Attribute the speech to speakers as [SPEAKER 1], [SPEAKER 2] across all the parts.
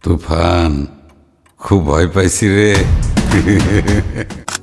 [SPEAKER 1] তুফান, খুব ভয় পাইছি রে।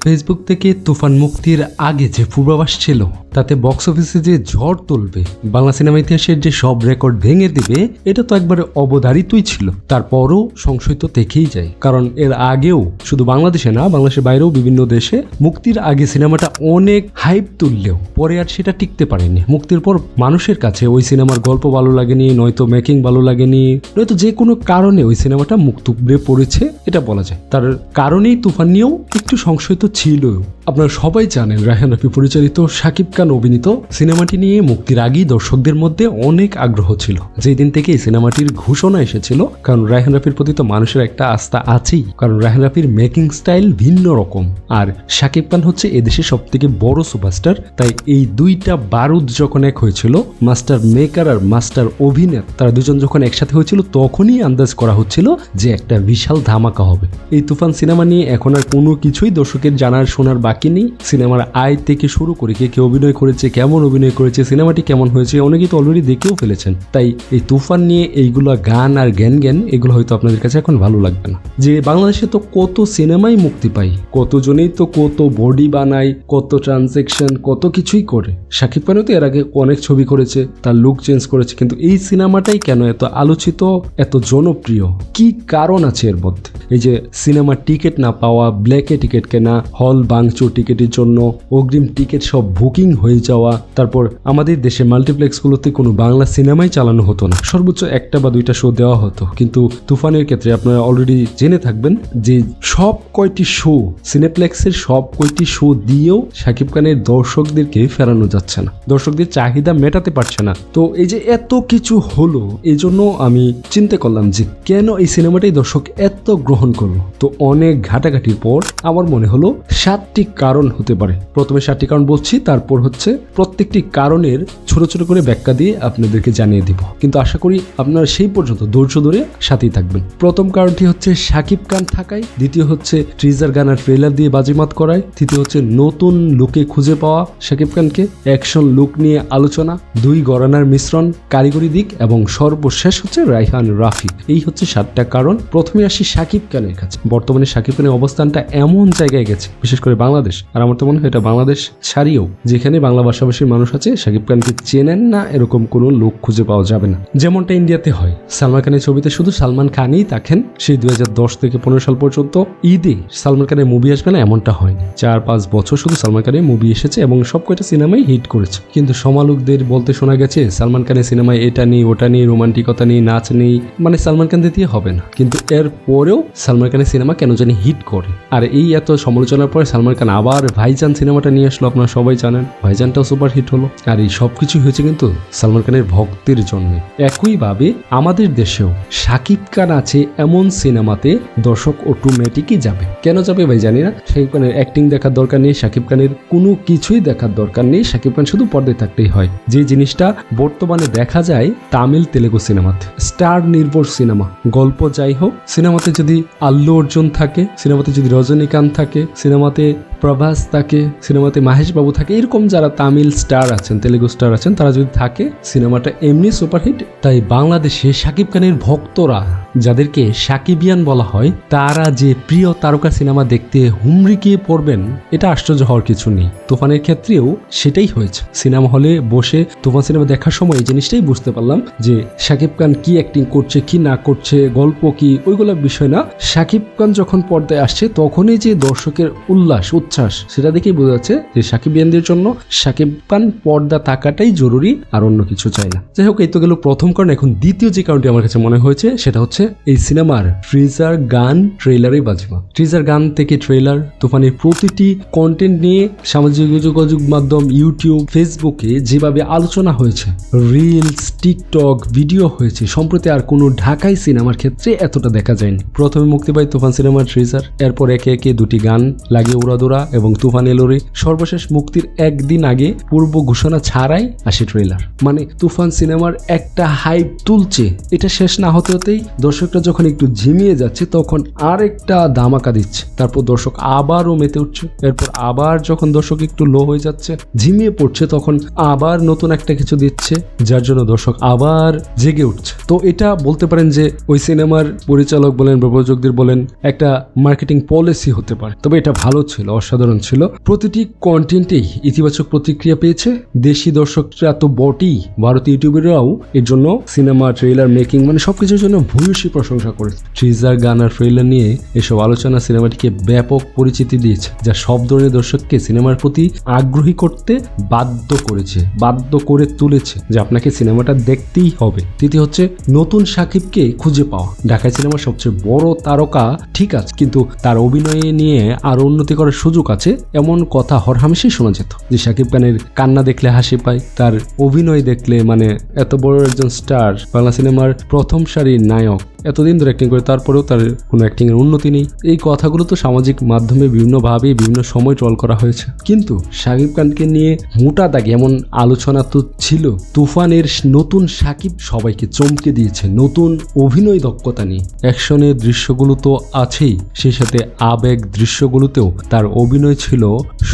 [SPEAKER 2] ফেসবুক থেকে তুফান মুক্তির আগে যে পূর্বাভাস ছিল তাতে বক্স অফিসে যে ঝড় তুলবে, বাংলা সিনেমা ইতিহাসের যে সব রেকর্ড ভেঙে দিবে, এটা তো একবারে অবধারিতই ছিল। তারপরও সংশয় তো থেকেই যায়, কারণ এর আগেও শুধু বাংলাদেশে না, বাংলাদেশের বাইরেও বিভিন্ন দেশে মুক্তির আগে সিনেমাটা অনেক হাইপ তুললেও পরে আর সেটা টিকতে পারেনি। মুক্তির পর মানুষের কাছে ওই সিনেমার গল্প ভালো লাগেনি, নয়তো মেকিং ভালো লাগেনি, নয়তো যে কোনো কারণে ওই সিনেমাটা মুখ থুবড়ে পড়েছে, এটা বলা যায়। তার কারণেই তুফান নিয়েও একটু সংশয় তো ছিল। আপনারা সবাই জানেন রায়হান রাফি পরিচালিত, শাকিব খান অভিনীত সিনেমাটি নিয়ে মুক্তির আগেই দর্শকদের মধ্যে অনেক আগ্রহ ছিল। যেই দিন থেকে এই সিনেমাটির ঘোষণা এসেছিল, কারণ রায়হান রাফির প্রতি তো মানুষের একটা আস্থা আছেই, কারণ রায়হান রাফির মেকিং স্টাইল ভিন্ন রকম, আর শাকিব খান হচ্ছে এদেশের সব থেকে বড় সুপারস্টার। তাই এই দুইটা বারুদ যখন এক হয়েছিল, মাস্টার মেকার আর মাস্টার অভিনেতা, তারা দুজন যখন একসাথে হয়েছিল, তখনই আন্দাজ করা হচ্ছিল যে একটা বিশাল ধামাকা হবে। এই তুফান সিনেমা নিয়ে এখন আর কোনো কিছুই দর্শকের জানার শোনার বাকি নেই। সিনেমার আয় থেকে শুরু করে কে অভিনয় করেছে, কেমন অভিনয় করেছে, সিনেমাটি কেমন হয়েছে, অনেকেই তো অলরেডি দেখেও ফেলেছেন। তাই এই তুফান নিয়ে এইগুলো গান আর জ্ঞান এগুলো হয়তো আপনাদের কাছে এখন ভালো লাগবে না। যে বাংলাদেশে তো কত সিনেমাই মুক্তি পাই, কতজনেই তো কত বডি বানায়, কত ট্রানজেকশন, কত কিছুই করে। শাকিব খানও তো এর আগে অনেক ছবি করেছে, তার লুক চেঞ্জ করেছে, কিন্তু এই সিনেমাটাই কেন এত আলোচিত, এত জনপ্রিয়? কি কারণ আছে এর মধ্যে? এই যে সিনেমার টিকিট না পাওয়া, ব্ল্যাকে টিকিট কেনা, হল ভাঙচুর টিকিটের জন্য, অগ্রিম টিকিট সব বুকিং হয়ে যাওয়া, তারপর আমাদের দেশে মাল্টিপ্লেক্সগুলোতে কোনো বাংলা সিনেমাই চালানো হতো না, সর্বোচ্চ একটা বা দুইটা শো দেওয়া হতো। কিন্তু তুফানের ক্ষেত্রে আপনারা অলরেডি জেনে থাকবেন যে সব কয়টি শো, সিনেপ্লেক্সের সব কয়টি শো দিয়েও শাকিব খানের দর্শকদেরকে ফেরানো যাচ্ছে না, দর্শকদের চাহিদা মেটাতে পারছে না। তো এই যে এত কিছু হলো, এই জন্য আমি চিন্তা করলাম যে কেন এই সিনেমাটাই দর্শক এত গ্রহণ করলো। তো অনেক ঘাটাঘাটির পর আমার মনে হলো 7টি কারণ হতে পারে। প্রথমে 7টি কারণ বলছি, তারপর হচ্ছে প্রত্যেকটি কারণের ছোট ছোট করে ব্যাখ্যা দিয়ে আপনাদেরকে জানিয়ে দিব, কিন্তু আশা করি আপনারা সেই পর্যন্ত ধৈর্য ধরে সাথেই থাকবেন। প্রথম কারণটি হচ্ছে শাকিব খান থাকায়, দ্বিতীয় হচ্ছে ট্রিজার গান আর ট্রেলার দিয়ে বাজিমাত করায়, তৃতীয় হচ্ছে নতুন লুকে খুঁজে পাওয়া শাকিব খানকে, অ্যাকশন লুক নিয়ে আলোচনা, 2 ঘরানার মিশ্রণ, কারিগরি দিক, এবং সর্বশেষ হচ্ছে রায়হান রাফি। এই হচ্ছে 7টা কারণ। প্রথমে আসি শাকিব খানের কাছে। বর্তমানে শাকিব খানের অবস্থানটা এমন জায়গায় গেছে, বিশেষ করে বাংলাদেশ, আর আমার তো মনে হয় এটা বাংলাদেশ ছাড়িয়েও যেখানে বাংলা ভাষাভাষীর মানুষ আছে, শাকিব খানকে চেনেন না এরকম কোনো লোক খুঁজে পাওয়া যাবে না। যেমনটা ইন্ডিয়াতে হয়, সালমান খানের ছবিতে শুধু সালমান খানই থাকেন। সেই 2010 থেকে 15 সাল পর্যন্ত ঈদে সালমান খানের মুভি আসবে না এমনটা হয়নি। 4-5 বছর শুধু সালমান খানের মুভি এসেছে এবং সব কয়টা সিনেমাই হিট করেছে। কিন্তু সমালোচকদের বলতে শোনা গেছে সালমান খানের সিনেমায় এটা নেই, ওটা নেই, রোমান্টিকতা নেই, নাচ নেই, মানে সালমান খানদের দিয়ে হবে না। কিন্তু এর পরেও সালমান খানের সিনেমা কেন জানি হিট করে। আর এই এত সমালোচনার পরে সালমান খান আবার ভাইজান সিনেমাটা নিয়ে আসলো, আপনারা সবাই জানেন ভাইজানটাও সুপার হিট হলো। আর এই সব কিছু হয়েছে কিন্তু সালমান খানের ভক্তের জন্য। একইভাবে আমাদের দেশেও শাকিব খান আছে এমন সিনেমাতে দর্শক অটোমেটিকই যাবে। কেন যাবে ভাই জানি না। শাকিব খানের অ্যাক্টিং দেখার দরকার নেই, শাকিব খানের কোনো কিছুই দেখার দরকার নেই, শাকিব খান শুধু পর্দায় থাকতেই হয়। যে জিনিসটা বর্তমানে দেখা যায় তামিল তেলেগু সিনেমাতে, স্টার নির্ভর সিনেমা, গল্প যাই হোক, সিনেমাতে যদি আল্লু অর্জুন থাকে, সিনেমাতে যদি রজনীকান্ত থাকে, সিনেমাতে প্রভাস থাকে, সিনেমাতে মাহেশ বাবু থাকে, এরকম যারা তামিল স্টার আছেন, তেলেগু স্টার আছেন, তারা যদি থাকে, সিনেমাটা এমনি সুপারহিট। তাই বাংলাদেশে শাকিব খানের ভক্তরা, যাদেরকে শাকিবিয়ান বলা হয়, তারা যে প্রিয় তারকা সিনেমা দেখতে হুমড়িকে পড়বেন, এটা আশ্চর্য হওয়ার কিছু নেই। তুফানের ক্ষেত্রেও সেটাই হয়েছে। সিনেমা হলে বসে তুফান সিনেমা দেখার সময় এই জিনিসটাই বুঝতে পারলাম যে শাকিব খান কি অ্যাক্টিং করছে, কি না করছে, গল্প কি, ওইগুলো বিষয় না। শাকিব খান যখন পর্দায় আসছে তখনই যে দর্শকের উল্লাস উচ্ছ্বাস, সেটা দেখেই বোঝা যাচ্ছে যে শাকিবিয়ানদের জন্য শাকিব খান পর্দা থাকাটাই জরুরি, আর অন্য কিছু চাই না। যাই হোক, এই তো গেল প্রথম কারণ। এখন দ্বিতীয় যে কারণটি আমার কাছে মনে হয়েছে সেটা হচ্ছে এই সিনেমার ট্রিজার গান ট্রেলারই বাজিমাত। ট্রিজার গান থেকে ট্রেলার, তুফানের প্রতিটি কন্টেন্ট নিয়ে সামাজিক যোগাযোগ মাধ্যম, ইউটিউব, ফেসবুকে যেভাবে আলোচনা হয়েছে, রিলস, টিকটক ভিডিও হয়েছে, সম্প্রতি আর কোনো ঢাকাই সিনেমার ক্ষেত্রে এতটা দেখা যায়নি। প্রথমে মুক্তি পায় তুফান সিনেমার ট্রিজার, এরপর একে একে 2টি গান লাগে উড়াদুরা, এবং তুফান এলোরে সর্বশেষ মুক্তির একদিন আগে পূর্ব ঘোষণা ছাড়াই আসে ট্রেলার। মানে তুফান সিনেমার একটা হাইপ তুলছে, এটা শেষ না হতে হতেই দর্শকরা যখন একটু ঝিমিয়ে যাচ্ছে তখন আরেকটা ধামাকা দিচ্ছে, তারপর দর্শক আবারও মেতে উঠছে, এরপর আবার যখন দর্শক একটু লো হয়ে যাচ্ছে ঝিমিয়ে পড়ছে তখন আবার নতুন একটা কিছু দিচ্ছে যার জন্য দর্শক আবার জেগে উঠছে। তো এটা বলতে পারেন যে ওই সিনেমার পরিচালক বলেন বা প্রযোজকদের বলেন একটা মার্কেটিং পলিসি হতে পারে। তবে এটা ভালো ছিল, অসাধারণ ছিল, প্রতিটি কন্টেন্টেই ইতিবাচক প্রতিক্রিয়া পেয়েছে। দেশি দর্শকরা তো বটেই, ভারতীয় ইউটিউবাররাও এর জন্য সিনেমা ট্রেলার মেকিং মানে সবকিছুর জন্য ভূয়সী প্রশংসা করেছে। ট্রিজার গান আর ট্রেলার নিয়ে এসব আলোচনা সিনেমাটিকে ব্যাপক পরিচিতি দিয়েছে, যা সব ধরনের দর্শককে সিনেমার প্রতি আগ্রহী করতে বাধ্য করে তুলেছে যে আপনাকে সিনেমাটা দেখতেই হবে। তৃতীয় হচ্ছে নতুন শাকিবকে খুঁজে পাওয়া। ঢাকায় সিনেমার সবচেয়ে বড় তারকা ঠিক আছে, কিন্তু তার অভিনয় নিয়ে আরো উন্নতি করার সুযোগ আছে এমন কথা হরহামেশাই শোনা যেত, যে শাকিব খানের কান্না দেখলে হাসি পায়, তার অভিনয় দেখলে মানে এত বড় একজন স্টার, বাংলা সিনেমার প্রথম সারির নায়ক, এতদিন ধরে অ্যাক্টিং করে তারপরেও তার কোনো অ্যাক্টিং এর উন্নতি নেই। এই কথাগুলো তো সামাজিক মাধ্যমে বিভিন্নভাবে বিভিন্ন সময় ট্রল করা হয়েছে, কিন্তু শাকিব খানকে নিয়ে মোটা দাগে এমন আলোচনা তো ছিল। তুফানের নতুন শাকিব সবাইকে চমকে দিয়েছে নতুন অভিনয় দক্ষতা নিয়ে। অ্যাকশনের দৃশ্যগুলো তো আছেই, সেই সাথে আবেগ দৃশ্যগুলোতেও তার অভিনয় ছিল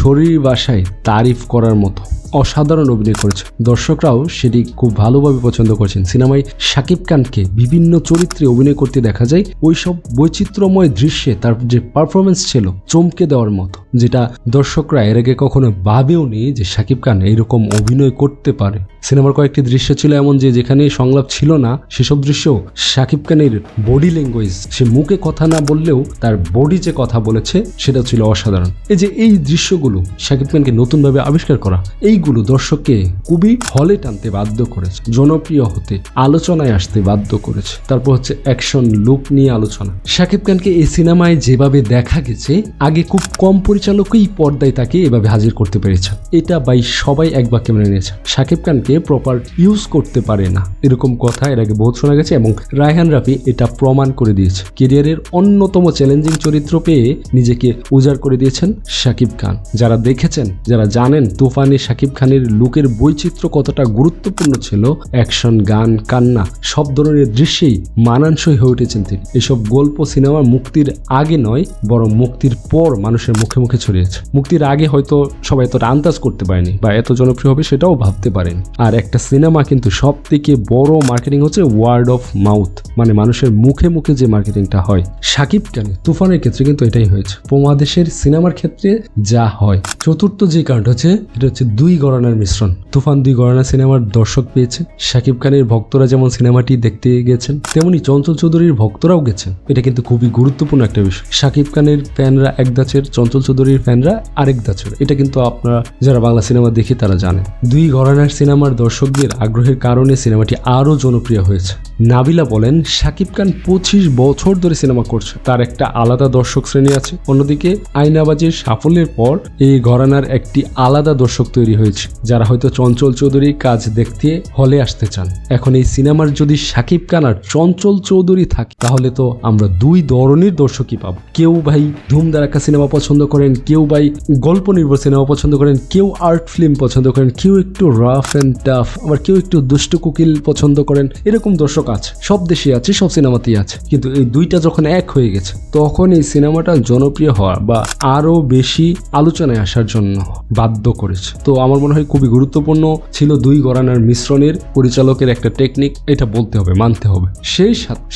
[SPEAKER 2] শরীর ভাষায় তারিফ করার মতো। অসাধারণ অভিনয় করেছে, দর্শকরাও সেটি খুব ভালোভাবে পছন্দ করেছেন। সিনেমায় শাকিব খানকে বিভিন্ন চরিত্রে অভিনয় করতে দেখা যায়, ওইসব বৈচিত্র্যময় দৃশ্যে তার যে পারফরমেন্স ছিল চমকে দেওয়ার মতো, যেটা দর্শকরা এর আগে কখনো ভাবেও নি যে শাকিব খান এইরকম অভিনয় করতে পারে। সিনেমার কয়েকটি দৃশ্য ছিল এমন যে যেখানে সংলাপ ছিল না, সেসব দৃশ্য শাকিব খানের বডি ল্যাঙ্গুয়েজ, সে মুখে কথা না বললেও তার বডি যে কথা বলেছে সেটা ছিল অসাধারণ। এই যে এই দৃশ্যগুলো শাকিব খানকে নতুনভাবে আবিষ্কার করা, এইগুলো দর্শককে খুবই হলে টানতে বাধ্য করেছে, জনপ্রিয় হতে, আলোচনায় আসতে বাধ্য করেছে। তারপর হচ্ছে অ্যাকশন লুক নিয়ে আলোচনা। শাকিব খানকে এই সিনেমায় যেভাবে দেখা গেছে, আগে খুব কম পরিচালকই পর্দায় তাকে এভাবে হাজির করতে পেরেছে, এটা বাই সবাই এক বাক্যে মেনে নিয়েছে। শাকিব খানকে প্রপার ইউজ করতে পারে না এরকম কথা এর আগে বহুত শোনা গেছে, এবং রায়হান রাফি এটা প্রমাণ করে দিয়েছে। ক্যারিয়ারের অন্যতম চ্যালেঞ্জিং চরিত্র পেয়ে নিজেকে উজাড় করে দিয়েছেন শাকিব খান। যারা দেখেছেন, যারা জানেন তুফানে শাকিব খানের লুকের বৈচিত্র্য কতটা গুরুত্বপূর্ণ ছিল, অ্যাকশন, গান, কান্না সব ধরনের দৃশ্যেই মানানসই হয়ে উঠেছেন তিনি। এসব গল্প সিনেমা মুক্তির আগে নয়, বরং মুক্তির পর মানুষের মুখে মুখে ছড়িয়েছে। মুক্তির আগে হয়তো সবাই এতটা আন্দাজ করতে পারেনি বা এত জনপ্রিয় হবে সেটাও ভাবতে পারেনি। আর একটা সিনেমা কিন্তু সব থেকে বড় মার্কেটিং হচ্ছে ওয়ার্ড অফ মাউথ, মানে মানুষের মুখে মুখে যে মার্কেটিংটা হয়। শাকিব খান তুফানের ক্ষেত্রে কিন্তু এটাই হয়েছে, উপমহাদেশের সিনেমার ক্ষেত্রে যা হয়। চতুর্থ যে কারণটা হচ্ছে, এটা হচ্ছে দুই ঘরানার মিশ্রণ। তুফান দুই ঘরানা সিনেমার দর্শক পেয়েছে। শাকিব খানের ভক্তরা যেমন সিনেমাটি দেখতে গেছেন, তেমনি চঞ্চল চৌধুরীর ভক্তরাও গেছেন। এটা কিন্তু খুবই গুরুত্বপূর্ণ একটা বিষয়। শাকিব খানের ফ্যানরা এক ধাঁচের, চঞ্চল চৌধুরীর ফ্যানরা আরেক ধাঁচের, এটা কিন্তু আপনারা যারা বাংলা সিনেমা দেখে তারা জানেন। দুই ঘরানার সিনেমার দর্শকদের আগ্রহের কারণে সিনেমাটি আরো জনপ্রিয় হয়েছে। নাবিলা বলেন, শাকিব খান 25 বছর ধরে সিনেমা করছে, তার একটা আলাদা দর্শক শ্রেণী আছে। অন্যদিকে আয়নাবাজির সাফল্যের পর এই ঘরানার একটি আলাদা দর্শক তৈরি হয়েছে, যারা হয়তো চঞ্চল চৌধুরীর কাজ দেখতে হলে আসতে চান। এখন এই সিনেমার যদি শাকিব খান আর চঞ্চল চৌধুরী থাকে, তাহলে তো আমরা দুই ধরনের দর্শকই পাবো। কেউ ভাই ধুমধারাক্কা সিনেমা পছন্দ করেন, কেউ ভাই গল্প নির্ভর সিনেমা পছন্দ করেন, কেউ আর্ট ফিল্ম পছন্দ করেন, কেউ একটু রাফ অ্যান্ড টাফ, আবার কেউ একটু দুষ্টু কুকিল পছন্দ করেন। এরকম দর্শক আছে, সব দেশে আছে, সব সিনেমাতেই আছে। কিন্তু এই দুইটা যখন এক হয়ে গেছে, তখন এই সিনেমাটা জনপ্রিয় হওয়া বা আরো বেশি আলোচনায় আসার জন্য বাধ্য করেছে। তো আমার মনে হয় খুবই গুরুত্বপূর্ণ ছিল দুই ঘরানার মিশ্রণের পরিচালকের একটা টেকনিক, এটা বলতে হবে, মানতে হবে।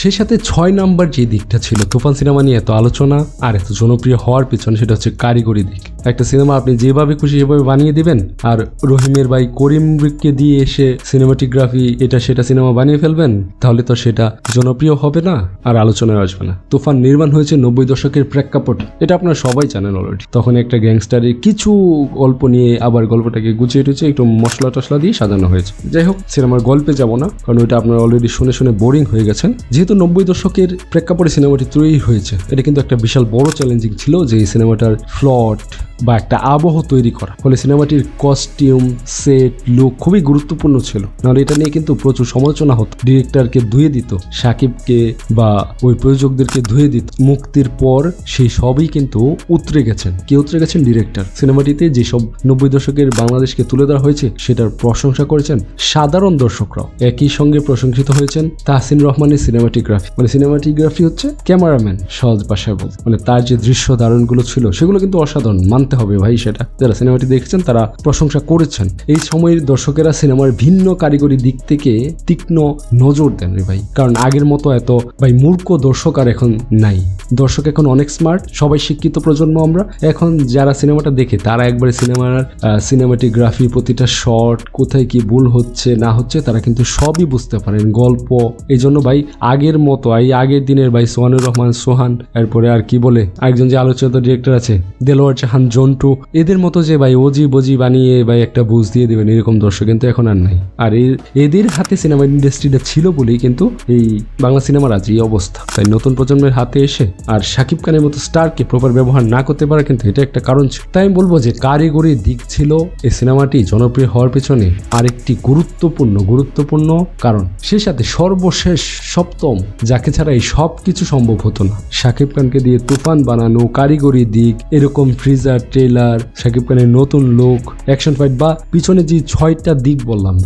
[SPEAKER 2] সেই সাথে 6 নাম্বার যে দিকটা ছিল তুফান সিনেমা নিয়ে এত আলোচনা আর এত জনপ্রিয় হওয়ার পিছনে, সেটা হচ্ছে কারিগরি দিক। একটা সিনেমা আপনি যেভাবে খুশি সেভাবে বানিয়ে দিবেন, আর রহিমের ভাই করিমকে দিয়ে এসে সিনেমাটোগ্রাফি এটা সেটা সিনেমা বানিয়ে ফেলবেন, তাহলে তো সেটা জনপ্রিয় হবে না আর আলোচনায় আসবে না। তুফান নির্মাণ হয়েছে 90 দশকের প্রেক্ষাপটে, এটা আপনারা সবাই জানেন অলরেডি। তখন একটা গ্যাংস্টারের কিছু গল্প নিয়ে আবার গল্পটাকে গুছিয়ে টুছিয়ে একটু মশলা টশলা দিয়ে সাজানো হয়েছে। যাই হোক, সিনেমার গল্পে যাব না, কারণ ওইটা আপনারা অলরেডি শুনে শুনে বোরিং হয়ে গেছেন। যেহেতু 90 দশকের প্রেক্ষাপটে সিনেমাটি তৈরি হয়েছে, এটা কিন্তু একটা বিশাল বড় চ্যালেঞ্জিং ছিল যে এই সিনেমাটার প্লট, বা একটা আবহ তৈরি করা। ফলে সিনেমাটির কস্টিউম, সেট, লুক খুবই গুরুত্বপূর্ণ ছিল। নাহলে এটা নিয়ে কিন্তু প্রচুর সমালোচনা হতো। ডিরেক্টরকে ধুয়ে দিত, সাকিবকে বা ওই প্রযোজকদেরকে ধুয়ে দিত। মুক্তির পর সেই সবই কিন্তু উতরে গেছেন। কে উতরে গেছেন? ডিরেক্টর। সিনেমাটিতে যেসব 90 দশকের বাংলাদেশকে তুলে ধরা হয়েছে সেটার প্রশংসা করেছেন সাধারণ দর্শকরাও। একই সঙ্গে প্রশংসিত হয়েছেন তাহসিন রহমানের সিনেমাটোগ্রাফি। মানে সিনেমাটোগ্রাফি হচ্ছে ক্যামেরাম্যান, সহজ ভাষায় বলতে। মানে তার যে দৃশ্য ধারণগুলো ছিল সেগুলো কিন্তু অসাধারণ, মানতে হবে ভাই। সেটা যারা সিনেমাটি দেখেছেন তারা প্রশংসা করেছেন। এই সময়ের দর্শকেরা সিনেমার ভিন্ন কারিগরি দিক থেকে তীক্ষ্ণ নজর দেন রে ভাই। কারণ আগের মতো এত ভাই মূর্খ দর্শক আর এখন নাই। দর্শক এখন অনেক স্মার্ট, সবাই শিক্ষিত প্রজন্ম আমরা। এখন যারা সিনেমাটা দেখে তারা একবারে সিনেমাটোগ্রাফি, প্রতিটা শট কোথায় কি ভুল হচ্ছে না হচ্ছে তারা কিন্তু সবই বুঝতে পারেন, গল্প। এই জন্য ভাই আগের মতো আগের দিনের ভাই সোহানুর রহমান সোহান, এরপরে আর কি বলে আরেকজন যে আলোচিত ডিরেক্টর আছে দেলোয়ার জাহান জন্টু, এদের মতো যে ভাই ওজি বজি বানিয়ে ভাই একটা বুঝ দিয়ে দেবেন এরকম দর্শক কিন্তু এখন আর নাই। আর এদের হাতে সিনেমা ইন্ডাস্ট্রিটা ছিল বলেই কিন্তু এই বাংলা সিনেমার আজ এই অবস্থা। তাই নতুন প্রজন্মের হাতে এসে আর শাকিব খানের মতো স্টারকে প্রপার ব্যবহার না করতে পারে কিন্তু এটা একটা কারণ ছিল। তাই আমি বলবো যে কারিগরি দিক ছিল এই সিনেমাটি জনপ্রিয় হওয়ার পেছনে আরেকটি গুরুত্বপূর্ণ কারণ। সেই সাথে সর্বশেষ সপ্তম, যাকে ছাড়া এই সব কিছু সম্ভব হতো না। শাকিব খানকে দিয়ে তুফান বানানো, কারিগরি দিক, এরকম ফ্রিজার, ট্রেলার, শাকিব খানের নতুন লুক, অ্যাকশন ফাইট বা পিছনে যে 6টা দিক বললাম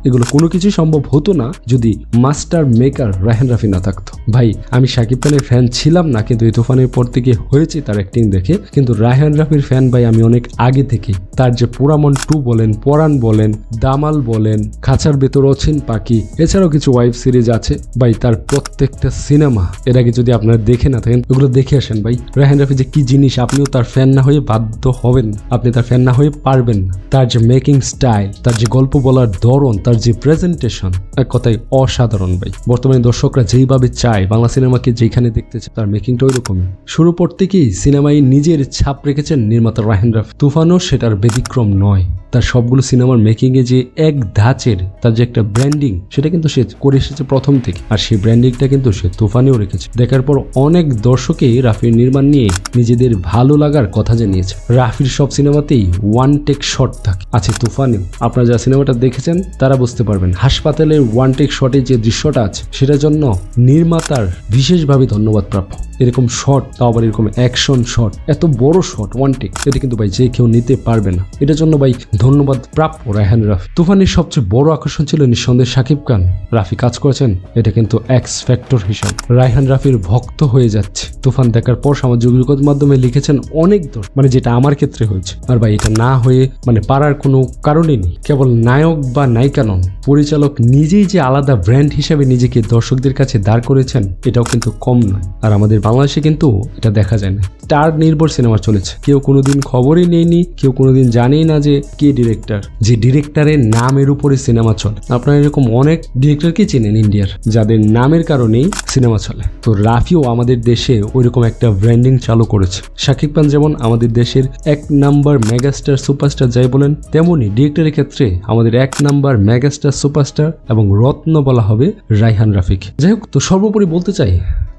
[SPEAKER 2] এগুলো কোনো কিছুই সম্ভব হতো না যদি মাস্টার মেকার রায়হান রাফি না থাকতো। ভাই আমি শাকিব খানের ফ্যান ছিলাম না, কিন্তু এই তুফানের পর থেকে হয়েছে তার অ্যাক্টিং দেখে। কিন্তু রায়হান রাফির ফ্যান ভাই আমি অনেক আগে থেকে। তার যে পোড়ামন 2 বলেন, পরাণ বলেন, দামাল বলেন, খাঁচার ভেতর অচিন পাখি, এছাড়াও কিছু ওয়েব সিরিজ আছে ভাই, তার প্রত্যেকটা সিনেমা এর আগে যদি আপনারা দেখে না থাকেন ওগুলো দেখে আসেন ভাই। রায়হান রাফি যে কি জিনিস, আপনিও তার ফ্যান না হয়ে বাধ্য হবেন, আপনি তার ফ্যান না হয়ে পারবেন না। তার যে মেকিং স্টাইল, তার যে গল্প বলার ধরন, তার যে প্রেজেন্টেশন, এক কথায় অসাধারণ ভাই। বর্তমানে দর্শকরা যেইভাবে চায় বাংলা সিনেমাকে, যেখানে দেখতে চায় তার মেকিংটা ওইরকমই। শুরু পর থেকেই সিনেমায় নিজের ছাপ রেখেছেন নির্মাতা রায়হান রাফি। তুফানও সেটার ব্যতিক্রম নয়। তার সবগুলো সিনেমার মেকিংয়ে যে এক ধাঁচের তার যে একটা ব্র্যান্ডিং, সেটা কিন্তু সে করে এসেছে প্রথম থেকে। আর সেই ব্র্যান্ডিংটা কিন্তু সে তুফানেও রেখেছে। দেখার পর অনেক দর্শকই রাফির নির্মাণ নিয়ে নিজেদের ভালো লাগার কথা জানিয়েছে। রাফির সব সিনেমাতেই ওয়ান টেক শট থাকে, আছে তুফানেও। আপনারা যারা সিনেমাটা দেখেছেন তারা বুঝতে পারবেন। হাসপাতালের ওয়ান টেক শটে যে দৃশ্যটা আছে সেটার জন্য নির্মাতার বিশেষভাবে ধন্যবাদ প্রাপ্য। এরকম শট, তাও আবার এরকম অ্যাকশন শট, এত বড় শট ওয়ান টেক, এটা কিন্তু ভাই যে কেউ নিতে পারবে না। এটার জন্য ভাই ধন্যবাদ প্রাপ্য রায়হান রাফি। তুফানের সবচেয়ে বড় আকর্ষণ ছিল নিঃসন্দেহে শাকিব খান। রাফি কাজ করেছেন এটা কিন্তু এক্স ফ্যাক্টর হিসাবে। রায়হান রাফির ভক্ত হয়ে যাচ্ছে। তুফান দেখার পর সামাজিক যোগাযোগের মাধ্যমে লিখেছেন অনেক মানে যেটা আমার ক্ষেত্রে হয়েছে। আর ভাই এটা না হয়ে মানে পারার কোনো কারণই নেই। কেবল নায়ক বা নায়িকা নন, পরিচালক নিজেই যে আলাদা ব্র্যান্ড হিসেবে নিজেকে দর্শকদের কাছে দাঁড় করেছেন এটাও কিন্তু কম নয়। আর আমাদের বাংলাদেশে কিন্তু এটা দেখা যায় না। স্টার নির্ভর সিনেমা চলেছে, কেউ কোনোদিন খবরই নেয়নি, কেউ কোনোদিন জানেই না যে কে ডিরেক্টর। যে ডিরেক্টরের নামের উপরে সিনেমা চলে। আপনারা এরকম অনেক ডিরেক্টরকে চেনেন ইন্ডিয়ার, যাদের নামের কারণেই সিনেমা চলে। তো রাফিও আমাদের দেশে ওইরকম একটা ব্র্যান্ডিং চালু করেছে। শাকিব খান যেমন আমাদের দেশের 1 নাম্বার মেগাস্টার সুপারস্টার যাই বলেন, তেমনই ডিরেক্টরের ক্ষেত্রে আমাদের 1 নাম্বার মেগাস্টার সুপারস্টার এবং রত্ন বলা হবে রায়হান রাফিক। যাই হোক, তো সর্বোপরি বলতে চাই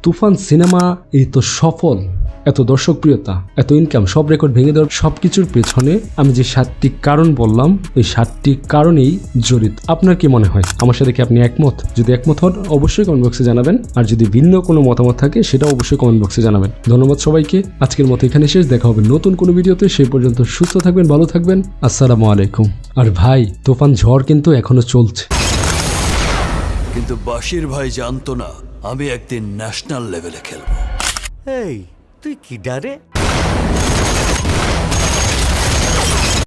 [SPEAKER 2] তুফান সিনেমা এই তো সফল, এত দর্শকপ্রিয়তা, এত ইনকাম, সব রেকর্ড ভেঙে দেওয়ার সবকিছুর পেছনে আমি যে 7টি কারণ বললাম, এই 7টি কারণেই জড়িত। আপনার কি মনে হয়? আমার সাথে কি আপনি একমত? যদি একমত হন অবশ্যই কমেন্ট বক্সে জানাবেন, আর যদি ভিন্ন কোনো মতামত থাকে সেটা অবশ্যই কমেন্ট বক্সে জানাবেন। ধন্যবাদ সবাইকে। আজকের মতো এখানে শেষ। দেখা হবে নতুন কোনো ভিডিওতে। সেই পর্যন্ত সুস্থ থাকবেন, ভালো থাকবেন। আসসালামু আলাইকুম। আর ভাই তুফান ঝড় কিন্তু এখনো চলছে।
[SPEAKER 3] কিন্তু বাশির ভাই জানতো না আমি একদিন ন্যাশনাল লেভেলে খেলবো।
[SPEAKER 4] এই তুই কি ডারে?